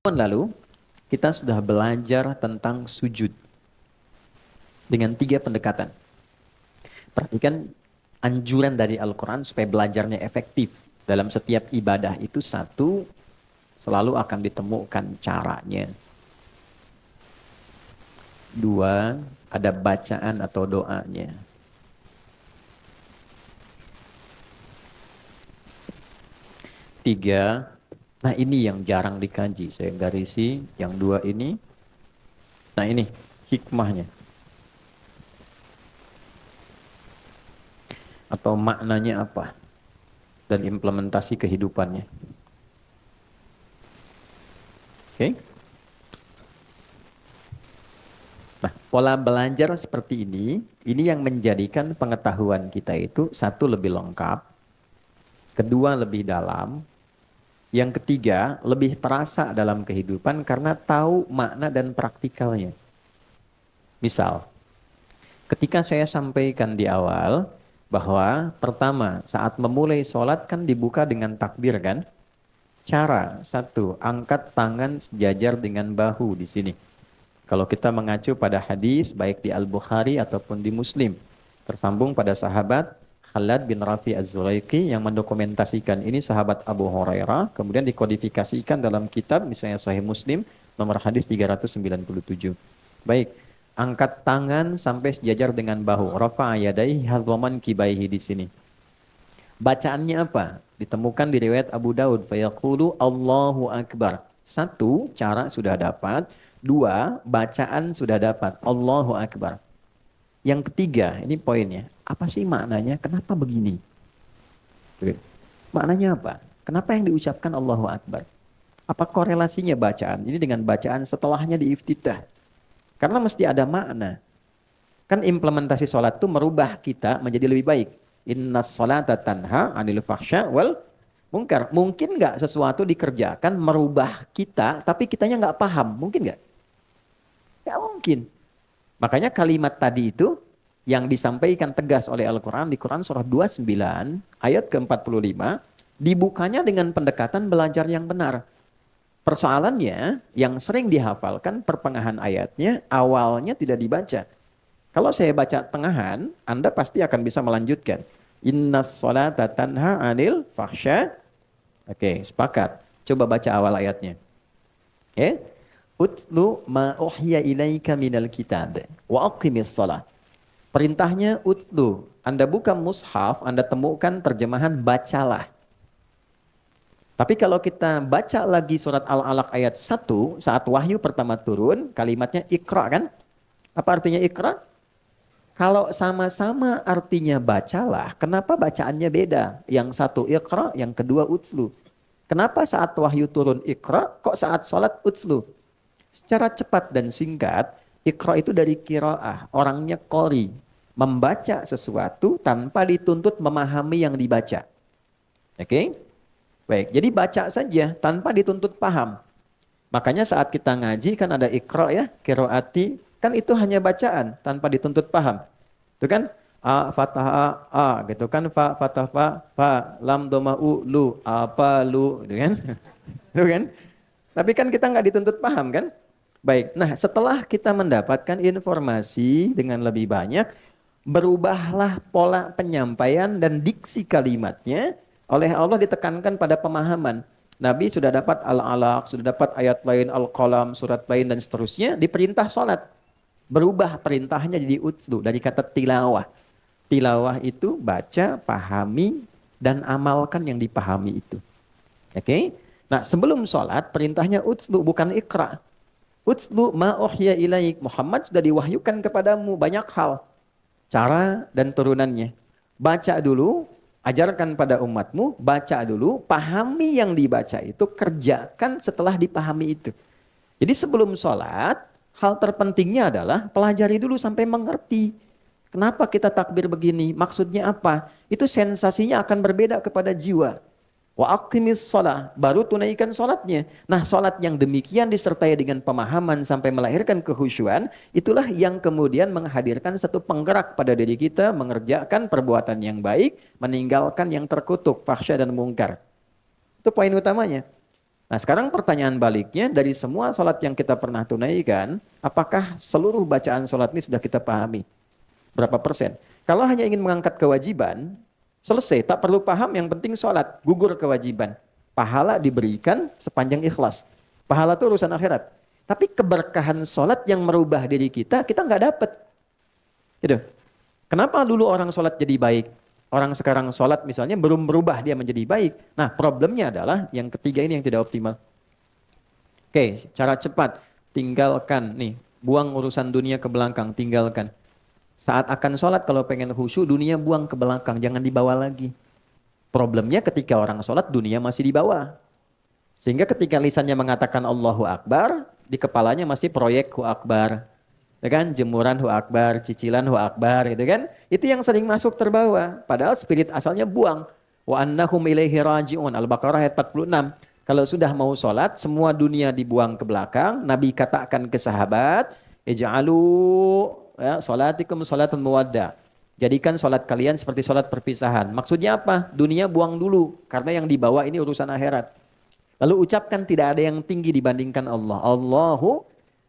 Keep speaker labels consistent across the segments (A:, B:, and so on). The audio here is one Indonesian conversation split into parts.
A: Lalu kita sudah belajar tentang sujud dengan 3 pendekatan. Perhatikan anjuran dari Al-Quran supaya belajarnya efektif. Dalam setiap ibadah itu satu, selalu akan ditemukan caranya. 2, ada bacaan atau doanya. 3, nah ini yang jarang dikaji. Saya garisi yang 2 ini. Nah ini hikmahnya. Atau maknanya apa. Dan implementasi kehidupannya. Oke. Nah, pola belajar seperti ini yang menjadikan pengetahuan kita itu satu lebih lengkap, kedua lebih dalam, yang ketiga lebih terasa dalam kehidupan karena tahu makna dan praktikalnya. Misal, ketika saya sampaikan di awal bahwa pertama saat memulai sholat kan dibuka dengan takbir kan? Cara satu, angkat tangan sejajar dengan bahu di sini. Kalau kita mengacu pada hadis baik di Al-Bukhari ataupun di Muslim, tersambung pada sahabat Khalad bin Rafi Az-Zulaiki yang mendokumentasikan ini sahabat Abu Hurairah, kemudian dikodifikasikan dalam kitab misalnya Sahih Muslim nomor hadis 397. Baik, angkat tangan sampai sejajar dengan bahu. Rafa'a yadayhi hadwaman kibaihi di sini. Bacaannya apa? Ditemukan di riwayat Abu Daud. Fayaqulu Allahu Akbar. Satu, cara sudah dapat. Dua, bacaan sudah dapat. Allahu Akbar. Yang ketiga, ini poinnya. Apa sih maknanya? Kenapa begini? Maknanya apa? Kenapa yang diucapkan Allahu Akbar? Apa korelasinya bacaan ini dengan bacaan setelahnya di iftitah? Karena mesti ada makna. Kan implementasi sholat itu merubah kita menjadi lebih baik. Inna sholata tanha anil fahsya wal munkar. Mungkin nggak sesuatu dikerjakan merubah kita, tapi kitanya nggak paham. Mungkin nggak? Nggak mungkin. Makanya kalimat tadi itu yang disampaikan tegas oleh Al-Quran di Quran surah 29 ayat ke-45 dibukanya dengan pendekatan belajar yang benar. Persoalannya yang sering dihafalkan pertengahan ayatnya awalnya tidak dibaca. Kalau saya baca tengahan, Anda pasti akan bisa melanjutkan. Inna sholata tanha anil fahsya. Oke, sepakat. Coba baca awal ayatnya. Utlu ma uhya ilaika minal kitab wa aqimis shalah. Perintahnya utlu. Anda buka mushaf, Anda temukan terjemahan bacalah. Tapi kalau kita baca lagi surat Al-Alaq ayat 1, saat wahyu pertama turun, kalimatnya ikra kan? Apa artinya ikra? Kalau sama-sama artinya bacalah, kenapa bacaannya beda? Yang satu ikra, yang kedua utslu. Kenapa saat wahyu turun ikra, kok saat sholat utslu? Secara cepat dan singkat, ikra itu dari qiraah, orangnya qori. Membaca sesuatu tanpa dituntut memahami yang dibaca. Oke? Baik, jadi baca saja tanpa dituntut paham. Makanya saat kita ngaji kan ada ikra ya, qiraati, kan itu hanya bacaan tanpa dituntut paham. Itu kan a fathah a gitu kan fa fathah fa lam dhamma u lu apa lu gitu kan. Itu kan? Tapi kan kita nggak dituntut paham kan? Baik. Nah, setelah kita mendapatkan informasi dengan lebih banyak, berubahlah pola penyampaian dan diksi kalimatnya oleh Allah ditekankan pada pemahaman. Nabi sudah dapat Al-Alaq, sudah dapat ayat lain Al-Qalam, surat lain dan seterusnya, diperintah sholat. Berubah perintahnya jadi utslu dari kata tilawah. Tilawah itu baca, pahami, dan amalkan yang dipahami itu. Oke? Nah, sebelum sholat perintahnya utslu bukan ikra. Utslu ma uhya ilaik. Muhammad sudah diwahyukan kepadamu banyak hal. Cara dan turunannya. Baca dulu, ajarkan pada umatmu, baca dulu, pahami yang dibaca itu, kerjakan setelah dipahami itu. Jadi sebelum sholat, hal terpentingnya adalah pelajari dulu sampai mengerti. Kenapa kita takbir begini? Maksudnya apa? Itu sensasinya akan berbeda kepada jiwa. Wa aqimis shalah, baru tunaikan sholatnya. Nah, sholat yang demikian disertai dengan pemahaman sampai melahirkan kehusyuan, itulah yang kemudian menghadirkan satu penggerak pada diri kita mengerjakan perbuatan yang baik, meninggalkan yang terkutuk, fahsya dan mungkar. Itu poin utamanya. Nah sekarang pertanyaan baliknya, dari semua sholat yang kita pernah tunaikan, apakah seluruh bacaan sholat ini sudah kita pahami? Berapa persen? Kalau hanya ingin mengangkat kewajiban, selesai, tak perlu paham, yang penting sholat, gugur kewajiban. Pahala diberikan sepanjang ikhlas. Pahala itu urusan akhirat. Tapi keberkahan sholat yang merubah diri kita nggak dapat. Gitu. Kenapa dulu orang sholat jadi baik? Orang sekarang sholat misalnya belum berubah dia menjadi baik. Nah problemnya adalah yang ketiga ini yang tidak optimal. Oke, cara cepat. Tinggalkan nih. Buang urusan dunia ke belakang. Tinggalkan. Saat akan sholat kalau pengen khusyuk, dunia buang ke belakang. Jangan dibawa lagi. Problemnya ketika orang sholat, dunia masih dibawa. Sehingga ketika lisannya mengatakan Allahu Akbar, di kepalanya masih proyek Hu Akbar. Ya kan? Jemuran Hu Akbar, cicilan Hu Akbar, gitu kan? Itu yang sering masuk terbawa. Padahal spirit asalnya buang. Wa annahum ilaihi raji'un. Al-Baqarah ayat 46. Kalau sudah mau sholat, semua dunia dibuang ke belakang. Nabi katakan ke sahabat, ij'alu ya, sholatikum sholatun muwadda. Jadikan sholat kalian seperti sholat perpisahan. Maksudnya apa? Dunia buang dulu. Karena yang dibawa ini urusan akhirat. Lalu ucapkan tidak ada yang tinggi dibandingkan Allah. Allahu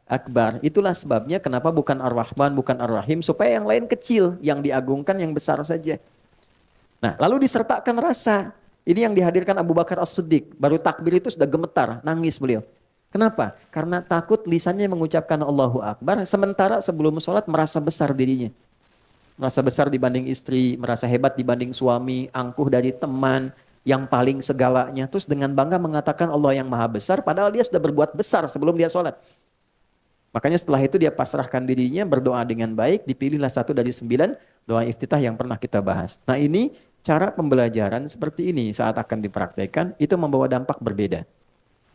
A: Akbar. Itulah sebabnya kenapa bukan Ar-Rahman, bukan Ar-Rahim. Supaya yang lain kecil, yang diagungkan yang besar saja. Nah, lalu disertakan rasa. Ini yang dihadirkan Abu Bakar As-Siddiq. Baru takbir itu sudah gemetar, nangis beliau. Kenapa? Karena takut lisannya mengucapkan Allahu Akbar. Sementara sebelum sholat merasa besar dirinya. Merasa besar dibanding istri, merasa hebat dibanding suami, angkuh dari teman, yang paling segalanya. Terus dengan bangga mengatakan Allah yang maha besar, padahal dia sudah berbuat besar sebelum dia sholat. Makanya setelah itu dia pasrahkan dirinya, berdoa dengan baik, dipilihlah satu dari 9 doa iftitah yang pernah kita bahas. Nah ini cara pembelajaran seperti ini saat akan dipraktekkan, itu membawa dampak berbeda.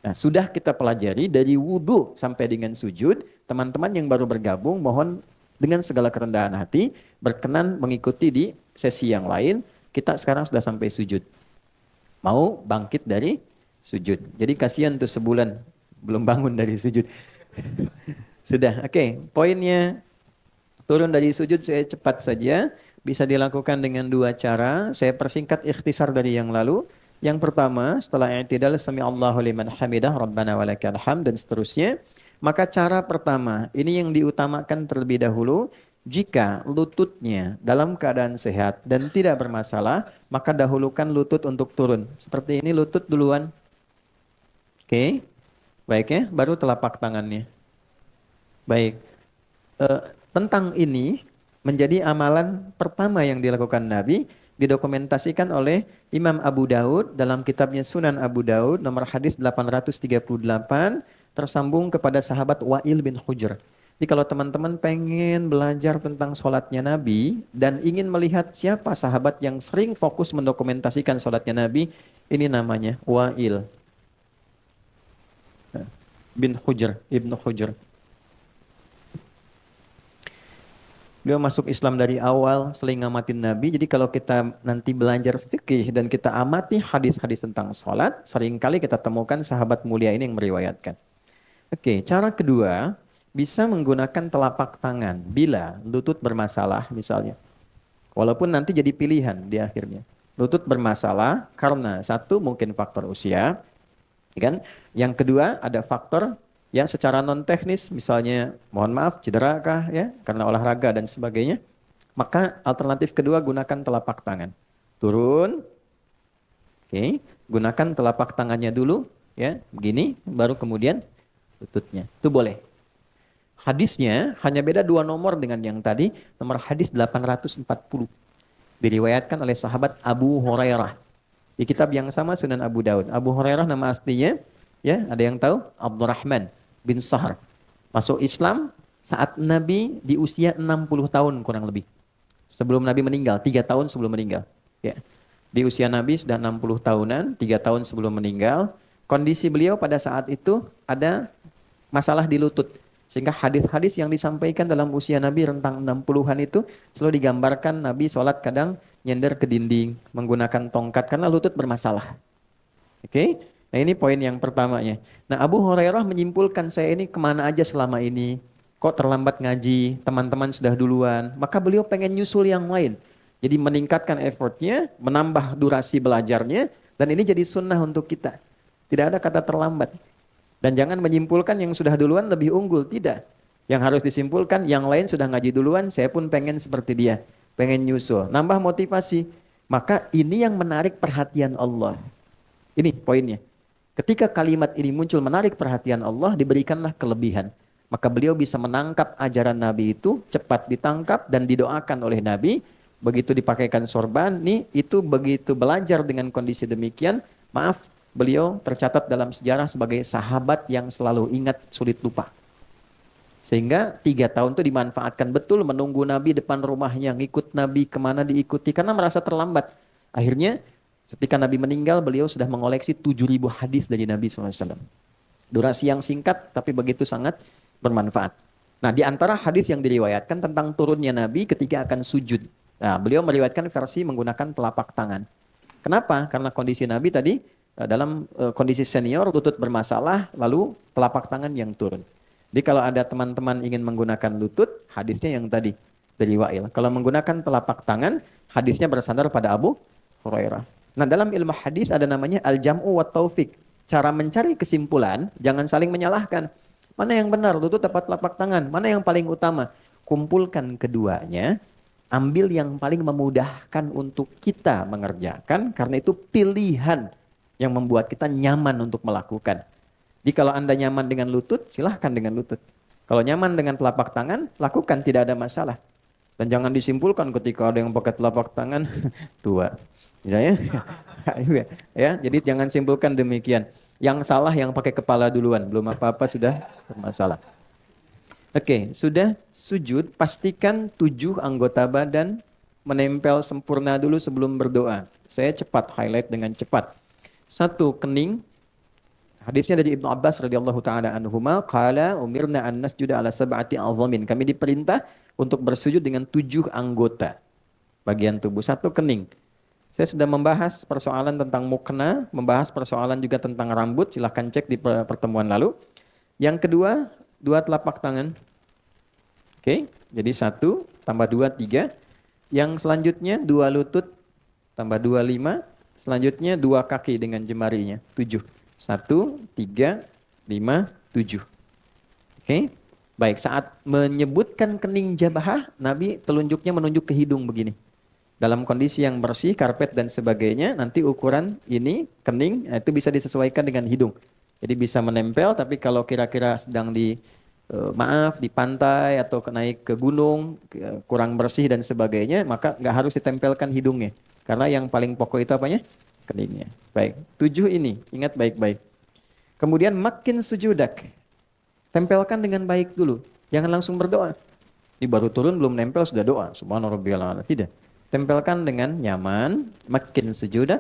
A: Nah sudah kita pelajari dari wudhu sampai dengan sujud, teman-teman yang baru bergabung mohon dengan segala kerendahan hati, berkenan mengikuti di sesi yang lain, kita sekarang sudah sampai sujud. Mau bangkit dari sujud. Jadi kasihan tuh sebulan belum bangun dari sujud. Sudah, oke. Poinnya turun dari sujud saya cepat saja. Bisa dilakukan dengan 2 cara. Saya persingkat ikhtisar dari yang lalu. Yang pertama, setelah i'tidal sami Allahu liman hamidah, Rabbana walakal hamd dan seterusnya. Maka cara pertama, ini yang diutamakan terlebih dahulu. Jika lututnya dalam keadaan sehat dan tidak bermasalah, maka dahulukan lutut untuk turun. Seperti ini lutut duluan. Oke. Baik ya, baru telapak tangannya. Baik. Tentang ini menjadi amalan pertama yang dilakukan Nabi, didokumentasikan oleh Imam Abu Daud dalam kitabnya Sunan Abu Daud nomor hadis 838 tersambung kepada sahabat Wa'il bin Hujr. Jadi kalau teman-teman pengen belajar tentang sholatnya Nabi dan ingin melihat siapa sahabat yang sering fokus mendokumentasikan sholatnya Nabi, ini namanya Wa'il bin Hujr, Ibnu Hujr. Beliau masuk Islam dari awal, sering ngamatin Nabi. Jadi kalau kita nanti belajar fikih dan kita amati hadis-hadis tentang sholat, seringkali kita temukan sahabat mulia ini yang meriwayatkan. Oke, cara kedua, bisa menggunakan telapak tangan bila lutut bermasalah misalnya. Walaupun nanti jadi pilihan di akhirnya. Lutut bermasalah karena satu mungkin faktor usia, kan? Yang kedua ada faktor ya secara non teknis, misalnya mohon maaf cedera kah ya karena olahraga dan sebagainya. Maka alternatif kedua gunakan telapak tangan. Turun. Oke, gunakan telapak tangannya dulu ya, begini baru kemudian lututnya. Itu boleh. Hadisnya hanya beda 2 nomor dengan yang tadi, nomor hadis 840. Diriwayatkan oleh sahabat Abu Hurairah. Di kitab yang sama Sunan Abu Daud. Abu Hurairah nama aslinya, ya ada yang tahu? Abdurrahman bin Sahar. Masuk Islam saat Nabi di usia 60 tahun kurang lebih. Sebelum Nabi meninggal, 3 tahun sebelum meninggal. Ya. Di usia Nabi sudah 60 tahunan, 3 tahun sebelum meninggal. Kondisi beliau pada saat itu ada masalah di lutut. Sehingga hadis-hadis yang disampaikan dalam usia Nabi rentang 60-an itu selalu digambarkan Nabi sholat kadang nyender ke dinding, menggunakan tongkat karena lutut bermasalah. Oke, nah ini poin yang pertamanya. Nah Abu Hurairah menyimpulkan saya ini kemana aja selama ini, kok terlambat ngaji, teman-teman sudah duluan, maka beliau pengen nyusul yang lain. Jadi meningkatkan effortnya, menambah durasi belajarnya, dan ini jadi sunnah untuk kita. Tidak ada kata terlambat. Dan jangan menyimpulkan yang sudah duluan lebih unggul. Tidak. Yang harus disimpulkan, yang lain sudah ngaji duluan, saya pun pengen seperti dia. Pengen nyusul. Nambah motivasi. Maka ini yang menarik perhatian Allah. Ini poinnya. Ketika kalimat ini muncul menarik perhatian Allah, diberikanlah kelebihan. Maka beliau bisa menangkap ajaran Nabi itu, cepat ditangkap dan didoakan oleh Nabi. Begitu dipakaikan sorban, nih itu begitu belajar dengan kondisi demikian, maaf, beliau tercatat dalam sejarah sebagai sahabat yang selalu ingat, sulit lupa. Sehingga 3 tahun itu dimanfaatkan betul menunggu Nabi depan rumahnya, ngikut Nabi kemana diikuti, karena merasa terlambat. Akhirnya ketika Nabi meninggal, beliau sudah mengoleksi 7.000 hadis dari Nabi SAW. Durasi yang singkat, tapi begitu sangat bermanfaat. Nah, di antara hadis yang diriwayatkan tentang turunnya Nabi ketika akan sujud. Nah, beliau meriwayatkan versi menggunakan telapak tangan. Kenapa? Karena kondisi Nabi tadi dalam kondisi senior, lutut bermasalah, lalu telapak tangan yang turun. Jadi kalau ada teman-teman ingin menggunakan lutut, hadisnya yang tadi dari Wa'il. Kalau menggunakan telapak tangan, hadisnya bersandar pada Abu Hurairah. Nah, dalam ilmu hadis ada namanya al-jam'u wa taufik. Cara mencari kesimpulan, jangan saling menyalahkan. Mana yang benar, lutut atau telapak tangan? Mana yang paling utama? Kumpulkan keduanya, ambil yang paling memudahkan untuk kita mengerjakan, karena itu pilihan yang membuat kita nyaman untuk melakukan. Jadi kalau Anda nyaman dengan lutut, silahkan dengan lutut. Kalau nyaman dengan telapak tangan, lakukan, tidak ada masalah. Dan jangan disimpulkan ketika ada yang pakai telapak tangan, tua. Ya, ya, jadi jangan simpulkan demikian. Yang salah yang pakai kepala duluan, belum apa-apa sudah bermasalah. Oke, sudah sujud, pastikan 7 anggota badan menempel sempurna dulu sebelum berdoa. Saya cepat highlight dengan cepat. 1, kening. Hadisnya dari Ibnu Abbas radhiyallahu taala anhuma, qala umirna an nasjuda ala sab'ati a'dhamin. Kami diperintah untuk bersujud dengan 7 anggota bagian tubuh. 1, kening. Saya sudah membahas persoalan tentang mukna, membahas persoalan juga tentang rambut, silahkan cek di pertemuan lalu. Yang kedua, 2 telapak tangan. Oke, jadi 1 tambah 2, 3. Yang selanjutnya 2 lutut tambah 2, 5. Selanjutnya 2 kaki dengan jemarinya, 7. 1, 3, 5, 7. Oke, baik, saat menyebutkan kening jabahah, Nabi telunjuknya menunjuk ke hidung begini. Dalam kondisi yang bersih, karpet dan sebagainya, nanti ukuran ini, kening, itu bisa disesuaikan dengan hidung. Jadi bisa menempel, tapi kalau kira-kira sedang di, di pantai atau naik ke gunung, kurang bersih dan sebagainya, maka nggak harus ditempelkan hidungnya. Karena yang paling pokok itu apanya? Keningnya. Baik, 7 ini, ingat baik-baik. Kemudian makin sujudak. Tempelkan dengan baik dulu. Jangan langsung berdoa. Ini baru turun, belum nempel, sudah doa. Subhana rabbiyal a'la. Tidak. Tempelkan dengan nyaman, makin sujudah,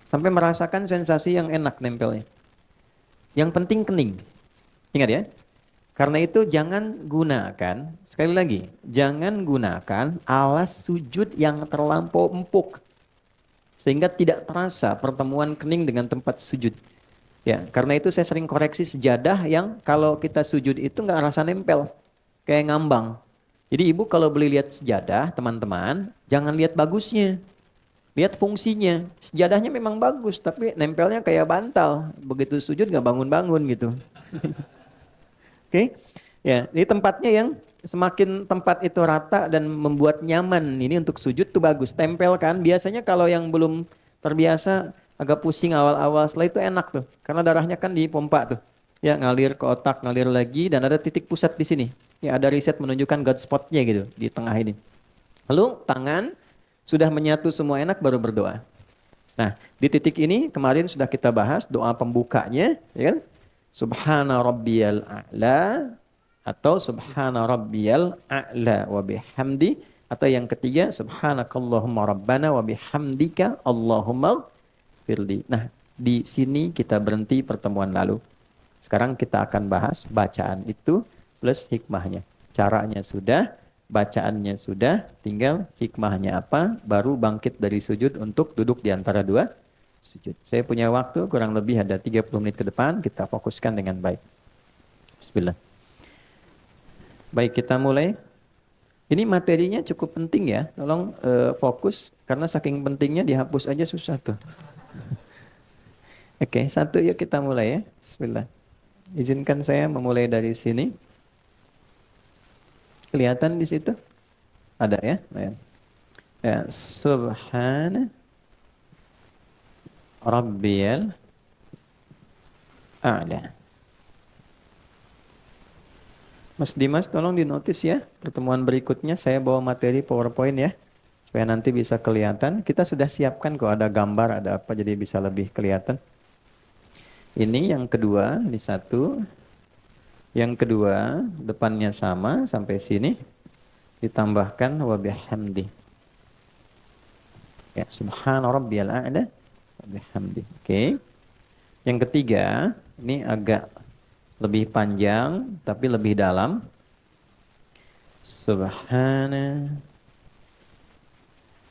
A: sampai merasakan sensasi yang enak nempelnya. Yang penting kening. Ingat ya. Karena itu jangan gunakan, sekali lagi, jangan gunakan alas sujud yang terlampau empuk. Sehingga tidak terasa pertemuan kening dengan tempat sujud. Ya, karena itu saya sering koreksi sejadah yang kalau kita sujud itu nggak rasa nempel. Kayak ngambang. Jadi ibu kalau beli lihat sejadah, teman-teman, jangan lihat bagusnya. Lihat fungsinya. Sejadahnya memang bagus, tapi nempelnya kayak bantal. Begitu sujud nggak bangun-bangun gitu. Oke, ya, ini tempatnya yang semakin tempat itu rata dan membuat nyaman ini untuk sujud tuh bagus. Tempelkan, biasanya kalau yang belum terbiasa agak pusing awal-awal, setelah itu enak tuh. Karena darahnya kan dipompa tuh. Ya, ngalir ke otak, ngalir lagi, dan ada titik pusat di sini. Ya, ada riset menunjukkan God spot-nya gitu di tengah ini. Lalu tangan sudah menyatu semua enak, baru berdoa. Nah, di titik ini kemarin sudah kita bahas doa pembukanya, ya kan? Subhana rabbiyal a'la atau subhana rabbiyal a'la wa bihamdi, atau yang ketiga subhanakallahumma rabbana wa bihamdika Allahumma firli. Nah, di sini kita berhenti pertemuan lalu. Sekarang kita akan bahas bacaan itu plus hikmahnya. Caranya sudah, bacaannya sudah, tinggal hikmahnya apa, baru bangkit dari sujud untuk duduk di antara 2 sujud. Saya punya waktu kurang lebih ada 30 menit ke depan, kita fokuskan dengan baik. Bismillah. Baik, kita mulai. Ini materinya cukup penting ya, tolong fokus, karena saking pentingnya dihapus aja susah tuh. Oke, satu yuk kita mulai ya. Bismillah. Izinkan saya memulai dari sini. Kelihatan di situ? Ada ya? Ya. Ya, Subhana Rabbiyal A'la. Mas Dimas tolong dinotis ya. Pertemuan berikutnya saya bawa materi PowerPoint ya. Supaya nanti bisa kelihatan. Kita sudah siapkan kok ada gambar, ada apa jadi bisa lebih kelihatan. Ini yang kedua, ini satu. Yang kedua, depannya sama sampai sini. Ditambahkan wa bihamdi. Ya, subhana rabbiyal a'la wa bihamdi. Oke. Yang ketiga, ini agak lebih panjang tapi lebih dalam. Subhana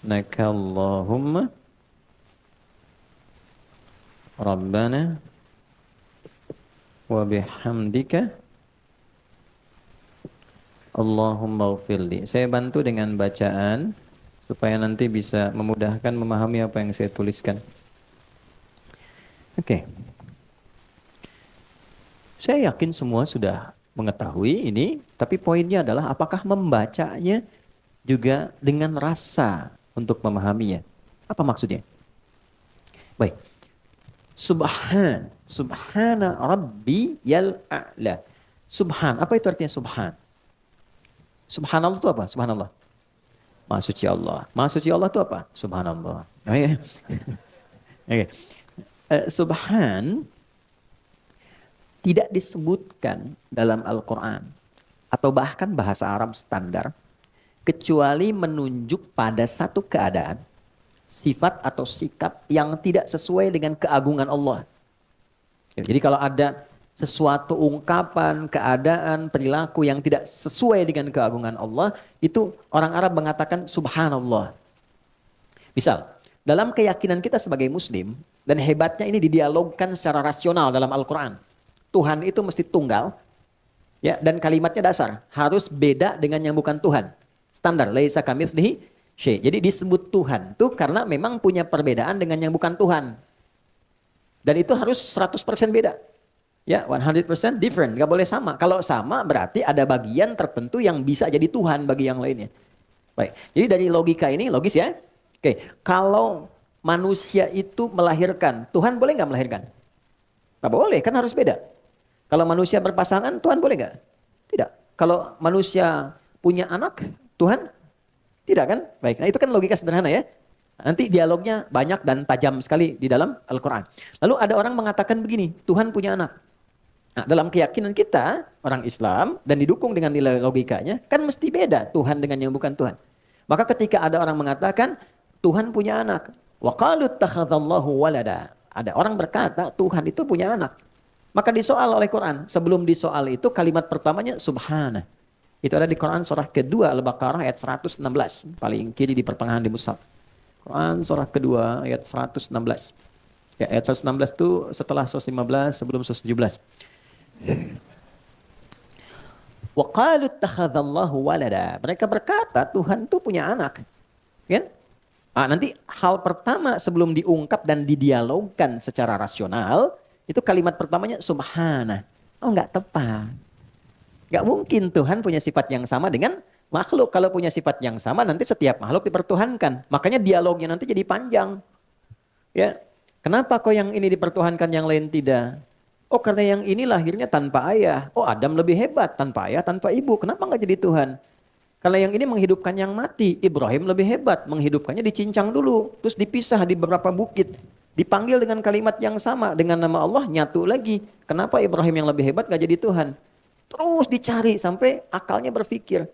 A: nakallahumma rabbana wa bihamdika Allahumma ghfirli. Saya bantu dengan bacaan supaya nanti bisa memudahkan memahami apa yang saya tuliskan. Oke. Saya yakin semua sudah mengetahui ini, tapi poinnya adalah apakah membacanya juga dengan rasa untuk memahaminya. Apa maksudnya? Baik. Subhana rabbiyal a'la. Subhan, apa itu artinya subhan? Subhanallah itu apa? Subhanallah. Maha suci Allah. Maha suci Allah itu apa? Subhanallah. Oke. Okay. Subhan tidak disebutkan dalam Al-Quran atau bahkan bahasa Arab standar kecuali menunjuk pada satu keadaan, sifat atau sikap yang tidak sesuai dengan keagungan Allah. Jadi kalau ada sesuatu ungkapan, keadaan, perilaku yang tidak sesuai dengan keagungan Allah, itu orang Arab mengatakan subhanallah. Misal, dalam keyakinan kita sebagai muslim, dan hebatnya ini didialogkan secara rasional dalam Al-Quran. Tuhan itu mesti tunggal, ya, dan kalimatnya dasar. Harus beda dengan yang bukan Tuhan. Standar, laisa kamitslihi syai'. Jadi disebut Tuhan tuh karena memang punya perbedaan dengan yang bukan Tuhan. Dan itu harus 100% beda. Ya, 100% different, gak boleh sama. Kalau sama berarti ada bagian tertentu yang bisa jadi Tuhan bagi yang lainnya. Baik, jadi dari logika ini, logis ya. Oke, kalau manusia itu melahirkan, Tuhan boleh gak melahirkan? Gak boleh, kan harus beda. Kalau manusia berpasangan, Tuhan boleh gak? Tidak. Kalau manusia punya anak, Tuhan tidak kan? Baik, nah itu kan logika sederhana ya. Nanti dialognya banyak dan tajam sekali di dalam Al-Quran. Lalu ada orang mengatakan begini, Tuhan punya anak. Nah, dalam keyakinan kita, orang Islam, dan didukung dengan nilai logikanya, kan mesti beda Tuhan dengan yang bukan Tuhan. Maka ketika ada orang mengatakan, Tuhan punya anak. Wa qalu ittakhadallahu walada. Ada orang berkata, Tuhan itu punya anak. Maka disoal oleh Quran. Sebelum disoal itu, kalimat pertamanya, Subhana. Itu ada di Quran surah kedua, Al-Baqarah ayat 116. Paling kiri di pertengahan di mushaf. Quran surah kedua, ayat 116. Ya, ayat 116 itu setelah 115, sebelum 117. Wa qalu ittakhadallahu walada. Mereka berkata Tuhan itu punya anak. Kan? Nah, nanti hal pertama sebelum diungkap dan didialogkan secara rasional, itu kalimat pertamanya subhana. Oh, enggak tepat. Enggak mungkin Tuhan punya sifat yang sama dengan makhluk. Kalau punya sifat yang sama nanti setiap makhluk dipertuhankan. Makanya dialognya nanti jadi panjang. Ya. Kenapa kok yang ini dipertuhankan yang lain tidak? Oh, karena yang ini lahirnya tanpa ayah. Oh, Adam lebih hebat tanpa ayah, tanpa ibu. Kenapa nggak jadi Tuhan? Karena yang ini menghidupkan yang mati. Ibrahim lebih hebat. Menghidupkannya dicincang dulu. Terus dipisah di beberapa bukit. Dipanggil dengan kalimat yang sama. Dengan nama Allah nyatu lagi. Kenapa Ibrahim yang lebih hebat nggak jadi Tuhan? Terus dicari sampai akalnya berpikir.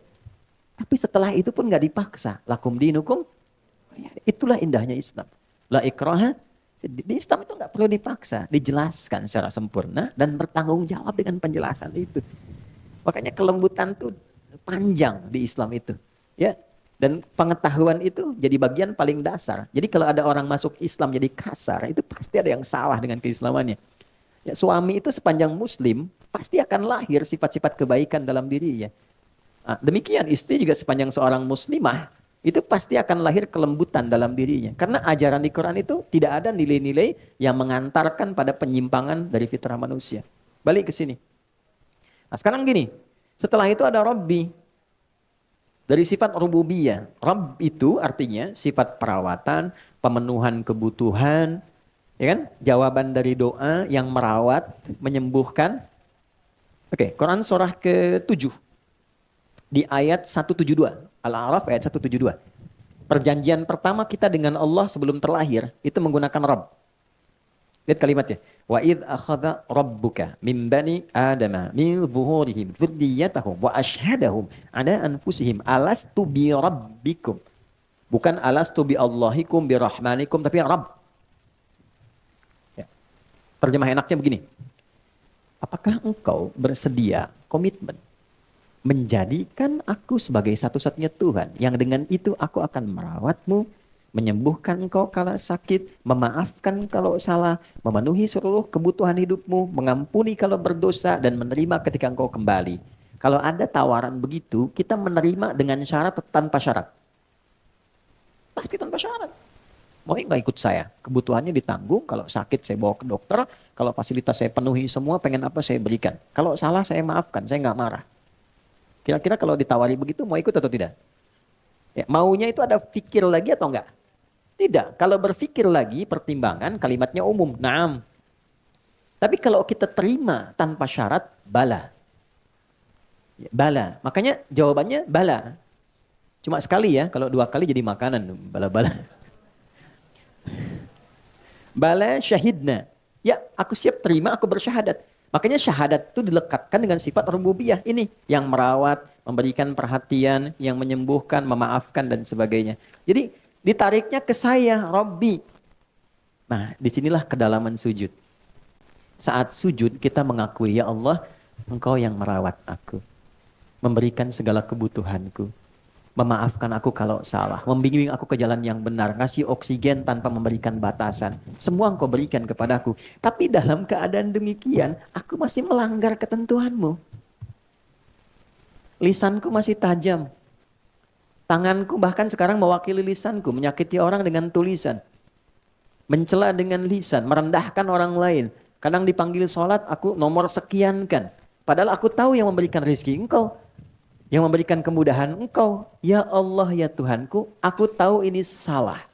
A: Tapi setelah itu pun nggak dipaksa. Lakum dinukum. Itulah indahnya Islam. La ikraha. Di Islam itu nggak perlu dipaksa, dijelaskan secara sempurna dan bertanggung jawab dengan penjelasan itu. Makanya kelembutan itu panjang di Islam itu, ya. Dan pengetahuan itu jadi bagian paling dasar. Jadi kalau ada orang masuk Islam jadi kasar, itu pasti ada yang salah dengan keislamannya. Ya, suami itu sepanjang Muslim pasti akan lahir sifat-sifat kebaikan dalam dirinya. Nah, demikian istri juga sepanjang seorang Muslimah itu pasti akan lahir kelembutan dalam dirinya. Karena ajaran di Quran itu tidak ada nilai-nilai yang mengantarkan pada penyimpangan dari fitrah manusia. Balik ke sini. Nah sekarang gini, setelah itu ada Rabbi. Dari sifat rububiyah. Rabb itu artinya sifat perawatan, pemenuhan kebutuhan, ya kan? Jawaban dari doa yang merawat, menyembuhkan. Oke, Quran surah ke-7. Di ayat 172. Al-A'raf ayat 172. Perjanjian pertama kita dengan Allah sebelum terlahir itu menggunakan Rabb. Lihat kalimatnya. Wa idh akhadha rabbuka min bani adama min zuhurihim dzurriyyatahum wa ashhadahum ala anfusihim alastu bi rabbikum. Bukan alastu bi Allahikum bi rahmanikum tapi Rabb. Ya. Terjemah enaknya begini. Apakah engkau bersedia komitmen menjadikan aku sebagai satu-satunya Tuhan yang dengan itu aku akan merawatmu, menyembuhkan engkau kalau sakit, memaafkan kalau salah, memenuhi seluruh kebutuhan hidupmu, mengampuni kalau berdosa, dan menerima ketika engkau kembali. Kalau ada tawaran begitu, kita menerima dengan syarat atau tanpa syarat? Pasti tanpa syarat. Mau nggak ikut saya? Kebutuhannya ditanggung, kalau sakit saya bawa ke dokter, kalau fasilitas saya penuhi semua, pengen apa saya berikan. Kalau salah saya maafkan, saya nggak marah. Kira-kira kalau ditawari begitu mau ikut atau tidak? Ya, maunya itu ada pikir lagi atau enggak? Tidak. Kalau berpikir lagi, pertimbangan kalimatnya umum. Naam. Tapi kalau kita terima tanpa syarat, bala. Ya, bala. Makanya jawabannya bala. Cuma sekali ya, kalau 2 kali jadi makanan. Bala-bala. Bala syahidna. Ya, aku siap terima, aku bersyahadat. Makanya syahadat itu dilekatkan dengan sifat rububiyah ini. Yang merawat, memberikan perhatian, yang menyembuhkan, memaafkan, dan sebagainya. Jadi ditariknya ke saya, Rabbi. Nah, disinilah kedalaman sujud. Saat sujud kita mengakui, ya Allah, Engkau yang merawat aku. Memberikan segala kebutuhanku. Memaafkan aku kalau salah. Membimbing aku ke jalan yang benar. Ngasih oksigen tanpa memberikan batasan. Semua Engkau berikan kepadaku. Tapi dalam keadaan demikian, aku masih melanggar ketentuanmu. Lisanku masih tajam. Tanganku bahkan sekarang mewakili lisanku. Menyakiti orang dengan tulisan. Mencela dengan lisan. Merendahkan orang lain. Kadang dipanggil sholat, aku nomor sekian kan. Padahal aku tahu yang memberikan rezeki Engkau. Yang memberikan kemudahan Engkau. Ya Allah ya Tuhanku, aku tahu ini salah.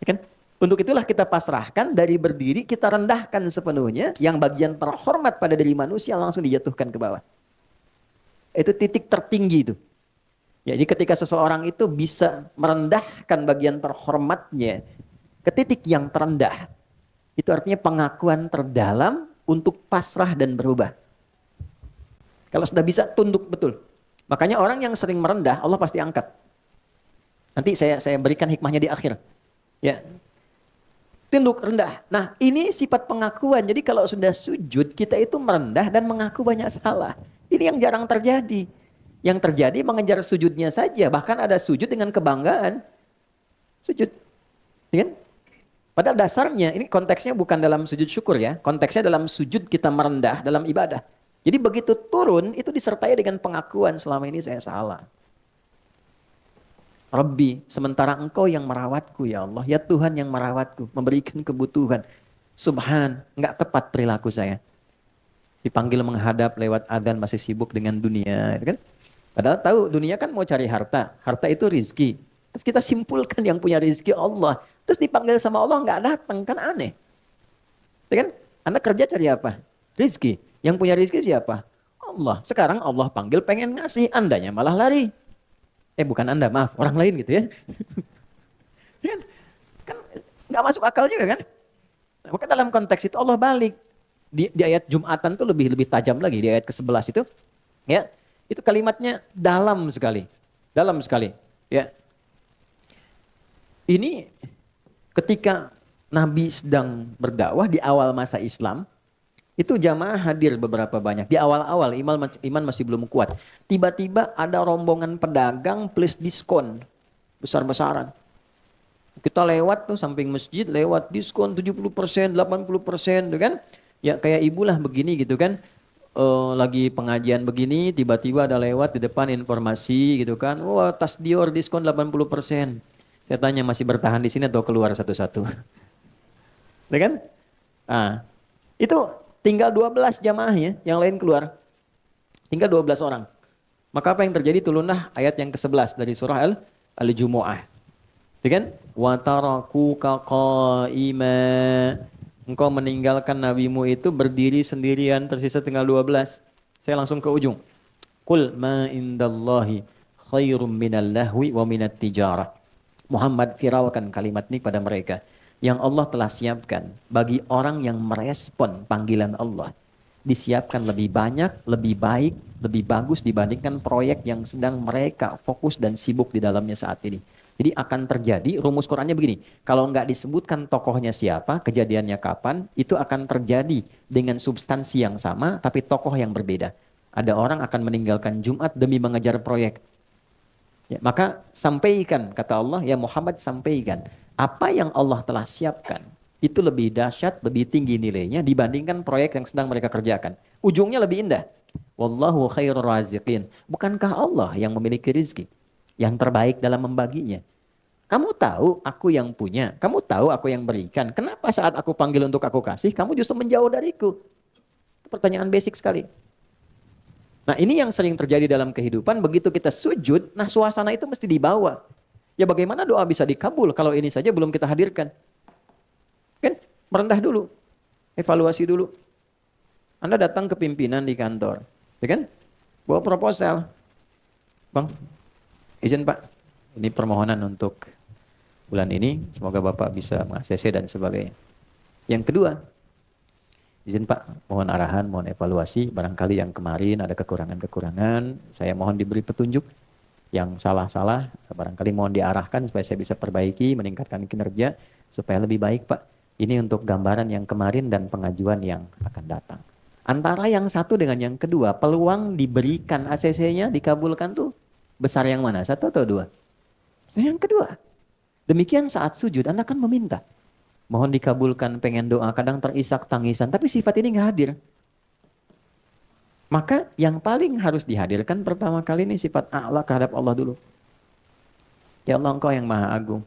A: Ya kan? Untuk itulah kita pasrahkan, dari berdiri kita rendahkan sepenuhnya. Yang bagian terhormat pada diri manusia langsung dijatuhkan ke bawah. Itu titik tertinggi itu. Jadi ketika seseorang itu bisa merendahkan bagian terhormatnya ke titik yang terendah. Itu artinya pengakuan terdalam untuk pasrah dan berubah. Kalau sudah bisa tunduk betul. Makanya orang yang sering merendah, Allah pasti angkat. Nanti saya berikan hikmahnya di akhir. Ya. Tunduk rendah. Nah, ini sifat pengakuan. Jadi kalau sudah sujud, kita itu merendah dan mengaku banyak salah. Ini yang jarang terjadi. Yang terjadi mengejar sujudnya saja. Bahkan ada sujud dengan kebanggaan. Sujud. Ya kan? Padahal dasarnya, ini konteksnya bukan dalam sujud syukur ya. Konteksnya dalam sujud kita merendah dalam ibadah. Jadi begitu turun, itu disertai dengan pengakuan selama ini saya salah. Rabbi, sementara Engkau yang merawatku ya Allah. Ya Tuhan yang merawatku, memberikan kebutuhan. Subhan, enggak tepat perilaku saya. Dipanggil menghadap lewat adzan masih sibuk dengan dunia. Kan? Padahal tahu dunia kan mau cari harta. Harta itu rizki. Terus kita simpulkan yang punya rizki Allah. Terus dipanggil sama Allah enggak datang, kan aneh. Ya kan? Anda kerja cari apa? Rizki. Yang punya rizki siapa? Allah. Sekarang Allah panggil pengen ngasih, Andanya malah lari. Bukan Anda, maaf, orang lain gitu ya. Kan nggak masuk akal juga kan? Nah, maka dalam konteks itu Allah balik. Di ayat Jumatan tuh lebih tajam lagi, di ayat ke-11 itu. Ya, itu kalimatnya dalam sekali. Dalam sekali. Ya. Ini ketika Nabi sedang berdakwah di awal masa Islam, itu jamaah hadir beberapa banyak. Di awal-awal iman masih belum kuat. Tiba-tiba ada rombongan pedagang plus diskon. Besar-besaran. Kita lewat tuh samping masjid, lewat diskon 70%, 80%, tuh kan. Ya kayak ibu lah begini gitu kan. lagi pengajian begini, tiba-tiba ada lewat di depan informasi gitu kan. Wah, tas Dior diskon 80%. Saya tanya masih bertahan di sini atau keluar satu-satu. Ya kan? Ah, itu tinggal 12 jamaahnya, yang lain keluar. Tinggal 12 orang. Maka apa yang terjadi? Turunlah ayat yang ke-11 dari surah Al-Jumu'ah. Ya kan? Wa tarakuka qa'ima. Engkau meninggalkan nabimu itu berdiri sendirian, tersisa tinggal 12. Saya langsung ke ujung. Qul ma indallahi khairum minal lahwi wa minat tijarah. Muhammad firalkan kalimat ini pada mereka. Yang Allah telah siapkan bagi orang yang merespon panggilan Allah. Disiapkan lebih banyak, lebih baik, lebih bagus dibandingkan proyek yang sedang mereka fokus dan sibuk di dalamnya saat ini. Jadi akan terjadi, rumus Qurannya begini. Kalau nggak disebutkan tokohnya siapa, kejadiannya kapan, itu akan terjadi dengan substansi yang sama, tapi tokoh yang berbeda. Ada orang akan meninggalkan Jumat demi mengejar proyek. Ya, maka sampaikan, kata Allah, ya Muhammad sampaikan. Apa yang Allah telah siapkan, itu lebih dahsyat, lebih tinggi nilainya dibandingkan proyek yang sedang mereka kerjakan. Ujungnya lebih indah. Wallahu khairur raziqin. Bukankah Allah yang memiliki rizki? Yang terbaik dalam membaginya. Kamu tahu aku yang punya. Kamu tahu aku yang berikan. Kenapa saat aku panggil untuk aku kasih, kamu justru menjauh dariku? Itu pertanyaan basic sekali. Nah ini yang sering terjadi dalam kehidupan. Begitu kita sujud, nah suasana itu mesti dibawa. Ya bagaimana doa bisa dikabul kalau ini saja belum kita hadirkan? Kan merendah dulu. Evaluasi dulu. Anda datang ke pimpinan di kantor. Ya kan? Bawa proposal. Bang, izin Pak. Ini permohonan untuk bulan ini. Semoga Bapak bisa meng-ACC dan sebagainya. Yang kedua, izin Pak, mohon arahan, mohon evaluasi. Barangkali yang kemarin ada kekurangan-kekurangan. Saya mohon diberi petunjuk. Yang salah-salah, barangkali mohon diarahkan supaya saya bisa perbaiki, meningkatkan kinerja, supaya lebih baik Pak. Ini untuk gambaran yang kemarin dan pengajuan yang akan datang. Antara yang satu dengan yang kedua, peluang diberikan ACC-nya, dikabulkan tuh besar yang mana? Satu atau dua? Yang kedua. Demikian saat sujud, Anda akan meminta. Mohon dikabulkan, pengen doa, kadang terisak tangisan, tapi sifat ini nggak hadir. Maka yang paling harus dihadirkan pertama kali ini sifat a'la kehadap Allah dulu. Ya Allah, Engkau yang maha agung.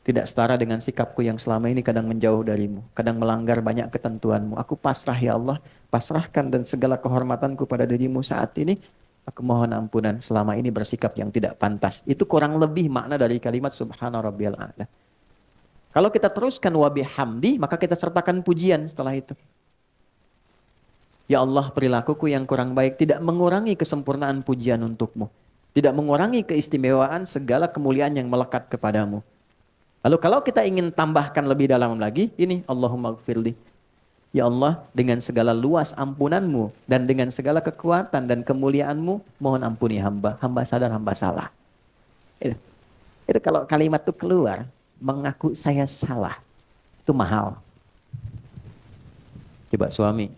A: Tidak setara dengan sikapku yang selama ini kadang menjauh darimu. Kadang melanggar banyak ketentuanmu. Aku pasrah ya Allah. Pasrahkan dan segala kehormatanku pada dirimu saat ini. Aku mohon ampunan selama ini bersikap yang tidak pantas. Itu kurang lebih makna dari kalimat subhana rabbiyal a'la. Kalau kita teruskan wa bihamdi, maka kita sertakan pujian setelah itu. Ya Allah, perilakuku yang kurang baik tidak mengurangi kesempurnaan pujian untukmu. Tidak mengurangi keistimewaan segala kemuliaan yang melekat kepadamu. Lalu kalau kita ingin tambahkan lebih dalam lagi, ini Allahumma gfirli. Ya Allah, dengan segala luas ampunanmu dan dengan segala kekuatan dan kemuliaanmu, mohon ampuni hamba. Hamba sadar, hamba salah. Itu kalau kalimat itu keluar, mengaku saya salah. Itu mahal. Coba suami,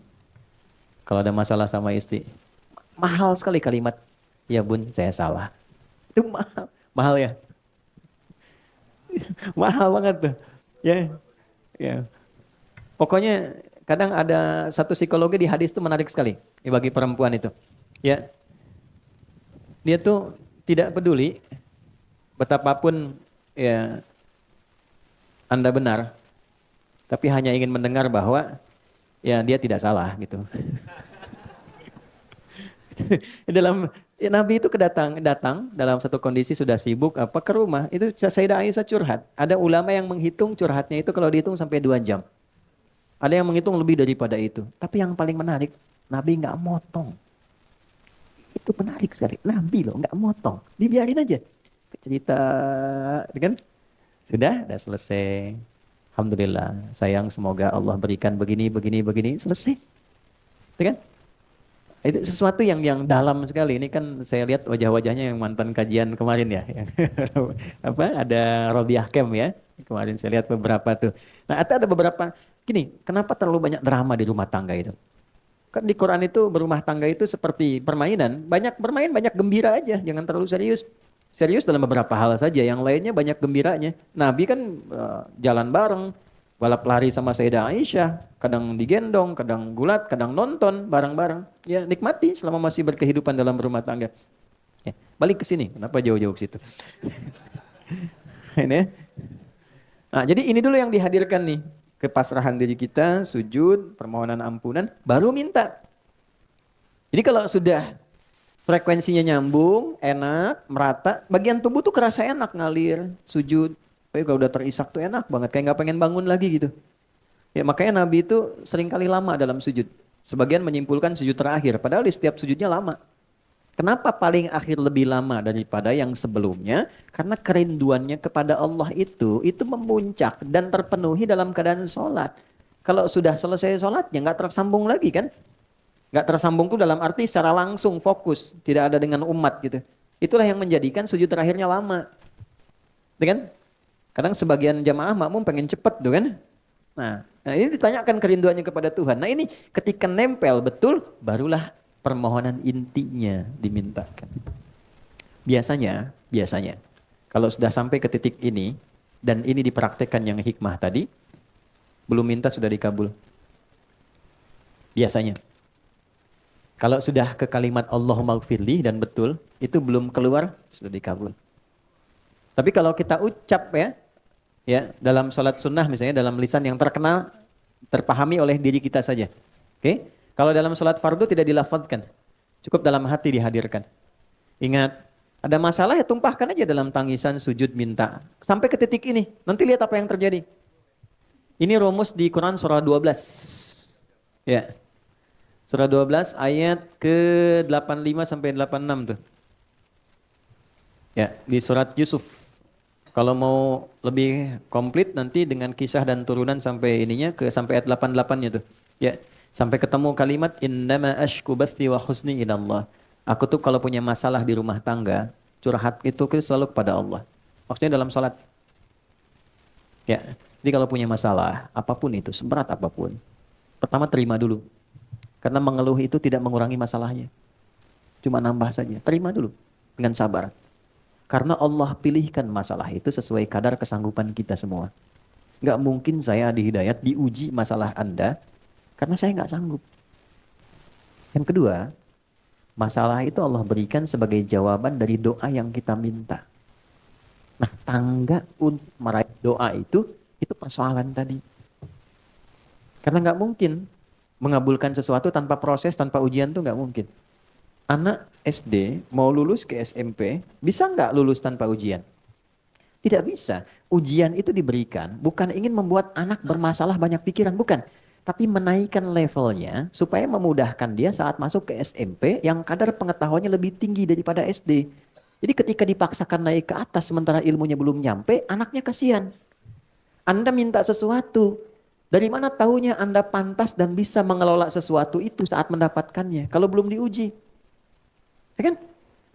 A: kalau ada masalah sama istri, mahal sekali kalimat, ya bun, saya salah. Itu mahal. Mahal ya? Mahal banget tuh. Ya. Ya. Pokoknya kadang ada satu psikologi di hadis itu menarik sekali bagi perempuan itu. Ya. Dia tuh tidak peduli betapapun ya Anda benar, tapi hanya ingin mendengar bahwa ya dia tidak salah gitu. Dalam Nabi itu datang dalam satu kondisi sudah sibuk apa ke rumah, itu Sayyidah Aisyah curhat. Ada ulama yang menghitung curhatnya itu kalau dihitung sampai 2 jam. Ada yang menghitung lebih daripada itu. Tapi yang paling menarik, Nabi nggak motong. Itu menarik sekali. Nabi loh nggak motong, dibiarin aja. Cerita, kan? Sudah selesai. Alhamdulillah, sayang semoga Allah berikan begini, selesai. Kan? Itu sesuatu yang dalam sekali. Ini kan saya lihat wajah-wajahnya yang mantan kajian kemarin ya. Ada Robiah Kem ya. Kemarin saya lihat beberapa tuh. Nah, ada beberapa, gini, kenapa terlalu banyak drama di rumah tangga itu? Kan di Quran itu berumah tangga itu seperti permainan. Banyak bermain, banyak gembira aja. Jangan terlalu serius. Serius dalam beberapa hal saja. Yang lainnya banyak gembiranya. Nabi kan jalan bareng. balap lari sama Sayyidah Aisyah, kadang digendong, kadang gulat, kadang nonton bareng-bareng. Ya, nikmati selama masih berkehidupan dalam rumah tangga. Ya, balik ke sini, kenapa jauh-jauh ke situ? Ini ya. Nah, jadi ini dulu yang dihadirkan nih, kepasrahan diri kita, sujud, permohonan ampunan, baru minta. Jadi kalau sudah frekuensinya nyambung, enak, merata, bagian tubuh tuh kerasa enak ngalir, sujud. Tapi kalau udah terisak tuh enak banget, kayak nggak pengen bangun lagi gitu. Ya makanya Nabi itu sering kali lama dalam sujud. Sebagian menyimpulkan sujud terakhir, padahal di setiap sujudnya lama. Kenapa paling akhir lebih lama daripada yang sebelumnya? Karena kerinduannya kepada Allah itu memuncak dan terpenuhi dalam keadaan sholat. Kalau sudah selesai sholatnya nggak tersambung lagi kan? Nggak tersambung tuh dalam arti secara langsung fokus, tidak ada dengan umat gitu. Itulah yang menjadikan sujud terakhirnya lama. Kan? Kadang sebagian jamaah makmum pengen cepet tuh kan? Nah ini ditanyakan kerinduannya kepada Tuhan. Nah ini ketika nempel betul, barulah permohonan intinya dimintakan. Biasanya, kalau sudah sampai ke titik ini, dan ini dipraktekkan yang hikmah tadi, belum minta sudah dikabul. Biasanya. Kalau sudah ke kalimat Allahumma gfirli dan betul, itu belum keluar, sudah dikabul. Tapi kalau kita ucap ya dalam salat sunnah misalnya, dalam lisan yang terkenal, terpahami oleh diri kita saja. Oke? Kalau dalam salat fardu tidak dilafadzkan, cukup dalam hati dihadirkan. Ingat, ada masalah ya tumpahkan aja dalam tangisan, sujud, minta. Sampai ke titik ini, nanti lihat apa yang terjadi. Ini rumus di Quran surah 12. Ya. Surah 12 ayat ke-85 sampai 86 tuh. Ya, di surat Yusuf. Kalau mau lebih komplit nanti dengan kisah dan turunan sampai ininya sampai ayat 88-nya tuh. Ya. Sampai ketemu kalimat innama ashku bathi wa husni ilallah. Aku tuh kalau punya masalah di rumah tangga, curhat itu selalu kepada Allah. Maksudnya dalam salat. Ya. Jadi kalau punya masalah, apapun itu, seberat apapun, pertama terima dulu. Karena mengeluh itu tidak mengurangi masalahnya. Cuma nambah saja. Terima dulu dengan sabar. Karena Allah pilihkan masalah itu sesuai kadar kesanggupan kita semua. Nggak mungkin saya di hidayat diuji masalah Anda karena saya nggak sanggup. Yang kedua, masalah itu Allah berikan sebagai jawaban dari doa yang kita minta. Nah, tangga untuk meraih doa itu persoalan tadi. Karena nggak mungkin mengabulkan sesuatu tanpa proses, tanpa ujian tuh nggak mungkin. Anak SD mau lulus ke SMP, bisa nggak lulus tanpa ujian? Tidak bisa. Ujian itu diberikan bukan ingin membuat anak bermasalah banyak pikiran, bukan. Tapi menaikkan levelnya supaya memudahkan dia saat masuk ke SMP yang kadar pengetahuannya lebih tinggi daripada SD. Jadi ketika dipaksakan naik ke atas sementara ilmunya belum nyampe, anaknya kasihan. Anda minta sesuatu, dari mana tahunya Anda pantas dan bisa mengelola sesuatu itu saat mendapatkannya kalau belum diuji? Ya kan?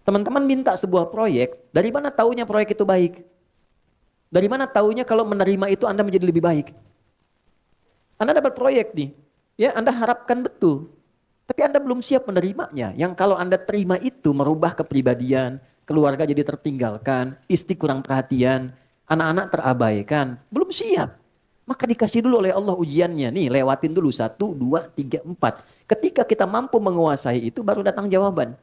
A: Teman-teman minta sebuah proyek, dari mana tahunya proyek itu baik? Dari mana tahunya kalau menerima itu Anda menjadi lebih baik? Anda dapat proyek nih, ya Anda harapkan betul, tapi Anda belum siap menerimanya. Yang kalau Anda terima itu merubah kepribadian, keluarga jadi tertinggalkan, istri kurang perhatian, anak-anak terabaikan, belum siap. Maka dikasih dulu oleh Allah ujiannya, nih lewatin dulu 1, 2, 3, 4. Ketika kita mampu menguasai itu baru datang jawaban.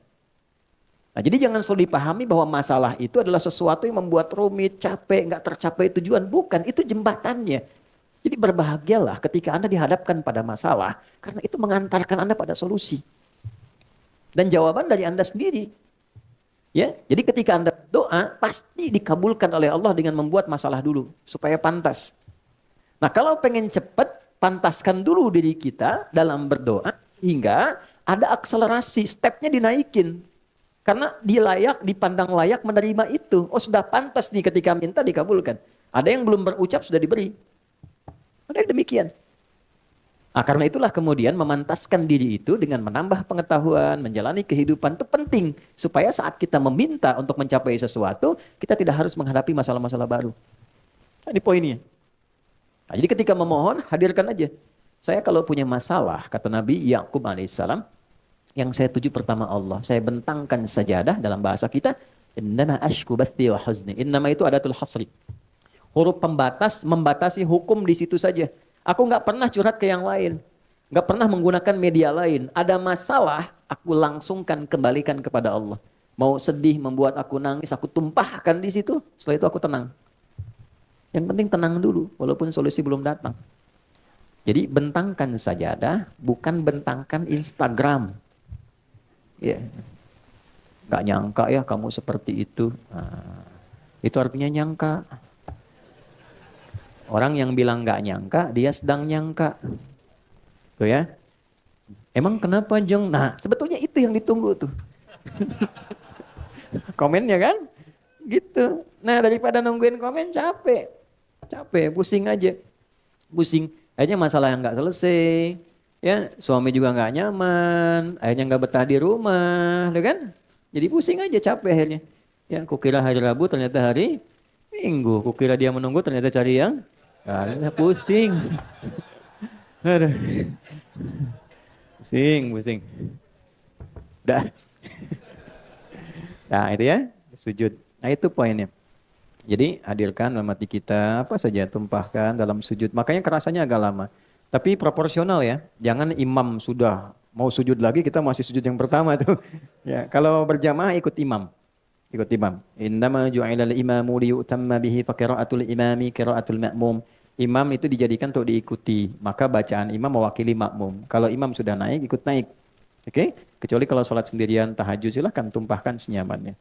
A: Nah, jadi jangan selalu dipahami bahwa masalah itu adalah sesuatu yang membuat rumit, capek, nggak tercapai tujuan. Bukan, itu jembatannya. Jadi berbahagialah ketika Anda dihadapkan pada masalah, karena itu mengantarkan Anda pada solusi. Dan jawaban dari Anda sendiri. Ya, jadi ketika Anda doa, pasti dikabulkan oleh Allah dengan membuat masalah dulu, supaya pantas. Nah kalau pengen cepat, pantaskan dulu diri kita dalam berdoa, hingga ada akselerasi, stepnya dinaikin. Karena dia layak, dipandang layak menerima itu. Oh sudah pantas nih ketika minta dikabulkan. Ada yang belum berucap sudah diberi. Ada yang demikian. Nah, karena itulah kemudian memantaskan diri itu dengan menambah pengetahuan, menjalani kehidupan itu penting. Supaya saat kita meminta untuk mencapai sesuatu, kita tidak harus menghadapi masalah-masalah baru. Nah, ini poinnya. Nah, jadi ketika memohon, hadirkan aja. Saya kalau punya masalah, kata Nabi Yakub alaihissalam, yang saya tuju pertama Allah. Saya bentangkan sajadah dalam bahasa kita. Innama ashku bathi wa huzni. Innama itu adatul hasri. Huruf pembatas membatasi hukum di situ saja. Aku nggak pernah curhat ke yang lain. Nggak pernah menggunakan media lain. Ada masalah, aku langsungkan kembalikan kepada Allah. Mau sedih, membuat aku nangis, aku tumpahkan di situ. Setelah itu aku tenang. Yang penting tenang dulu, walaupun solusi belum datang. Jadi bentangkan sajadah, bukan bentangkan Instagram. Ya, nggak nyangka ya kamu seperti itu. Nah, itu artinya nyangka. Orang yang bilang nggak nyangka, dia sedang nyangka. Tuh ya. Emang kenapa Jeng? Nah, sebetulnya itu yang ditunggu tuh. Komennya kan? Gitu. Nah, daripada nungguin komen capek. Capek, pusing aja. Pusing. Akhirnya masalah yang nggak selesai. Ya, suami juga nggak nyaman. Akhirnya nggak betah di rumah. Tuh kan? Jadi pusing aja, capek akhirnya. Ya, kukira hari Rabu ternyata hari Minggu. Kukira dia menunggu ternyata cari yang pusing. Aduh. Pusing, pusing. Udah. Nah, itu ya, sujud. Nah, itu poinnya. Jadi, hadirkan dalam hati kita apa saja, tumpahkan dalam sujud. Makanya kerasanya agak lama. Tapi proporsional ya. Jangan imam sudah mau sujud lagi, kita masih sujud yang pertama tuh. Ya, kalau berjamaah ikut imam. Ikut imam. Innama ju'ilal imamu liyutamma bihi fa qira'atul imami qira'atul ma'mum. Imam itu dijadikan untuk diikuti. Maka bacaan imam mewakili makmum. Kalau imam sudah naik, ikut naik. Oke? Kecuali kalau sholat sendirian tahajud, silahkan tumpahkan senyamannya.